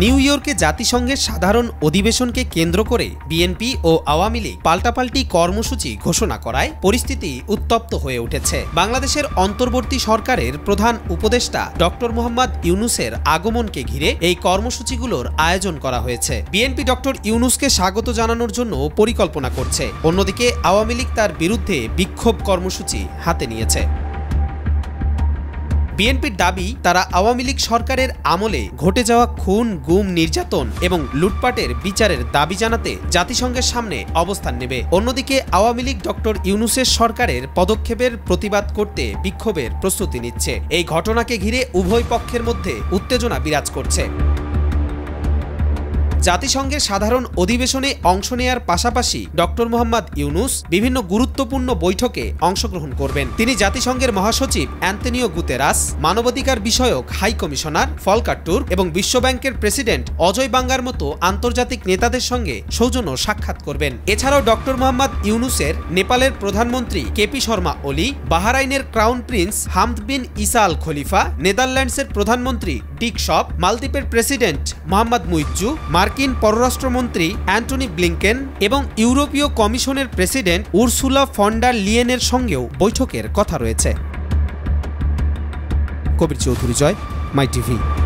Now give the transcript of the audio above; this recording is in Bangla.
নিউ ইয়র্কে জাতিসংঘের সাধারণ অধিবেশনকে কেন্দ্র করে বিএনপি ও আওয়ামী লীগ পাল্টাপাল্টি কর্মসূচি ঘোষণা করায় পরিস্থিতি উত্তপ্ত হয়ে উঠেছে। বাংলাদেশের অন্তর্বর্তী সরকারের প্রধান উপদেষ্টা ডক্টর মোহাম্মদ ইউনূসের আগমনকে ঘিরে এই কর্মসূচিগুলোর আয়োজন করা হয়েছে। বিএনপি ডক্টর ইউনূসকে স্বাগত জানানোর জন্য পরিকল্পনা করছে, অন্যদিকে আওয়ামী লীগ তার বিরুদ্ধে বিক্ষোভ কর্মসূচি হাতে নিয়েছে। বিএনপির দাবি, তারা আওয়ামী লীগ সরকারের আমলে ঘটে যাওয়া খুন, গুম, নির্যাতন এবং লুটপাটের বিচারের দাবি জানাতে জাতিসংঘের সামনে অবস্থান নেবে। অন্যদিকে আওয়ামী লীগ ডক্টর ইউনূসের সরকারের পদক্ষেপের প্রতিবাদ করতে বিক্ষোভের প্রস্তুতি নিচ্ছে। এই ঘটনাকে ঘিরে উভয় পক্ষের মধ্যে উত্তেজনা বিরাজ করছে। জাতিসংঘের সাধারণ অধিবেশনে অংশ নেয়ার পাশাপাশি ডক্টর মোহাম্মদ ইউনূস বিভিন্ন গুরুত্বপূর্ণ বৈঠকে অংশগ্রহণ করবেন। তিনি জাতিসংঘের মহাসচিব অ্যান্তনিও গুতেরাস, মানবাধিকার বিষয়ক হাই কমিশনার ফলকার টুর্ক এবং বিশ্বব্যাংকের প্রেসিডেন্ট অজয় বাঙ্গার মতো আন্তর্জাতিক নেতাদের সঙ্গে সৌজন্য সাক্ষাৎ করবেন। এছাড়াও ডক্টর মোহাম্মদ ইউনূসের নেপালের প্রধানমন্ত্রী কেপি শর্মা ওলি, বাহরাইনের ক্রাউন প্রিন্স হামদ বিন ইসা আল খলিফা, নেদারল্যান্ডসের প্রধানমন্ত্রী ডিক শপ, মালদ্বীপের প্রেসিডেন্ট মোহাম্মদ মুইজ্জু, মার্কিন পররাষ্ট্রমন্ত্রী অ্যান্টনি ব্লিংকেন এবং ইউরোপীয় কমিশনের প্রেসিডেন্ট উরসুলা ফন ডার লিয়েনের সঙ্গেও বৈঠকের কথা রয়েছে। কবির চৌধুরী জয়, মাই টিভি।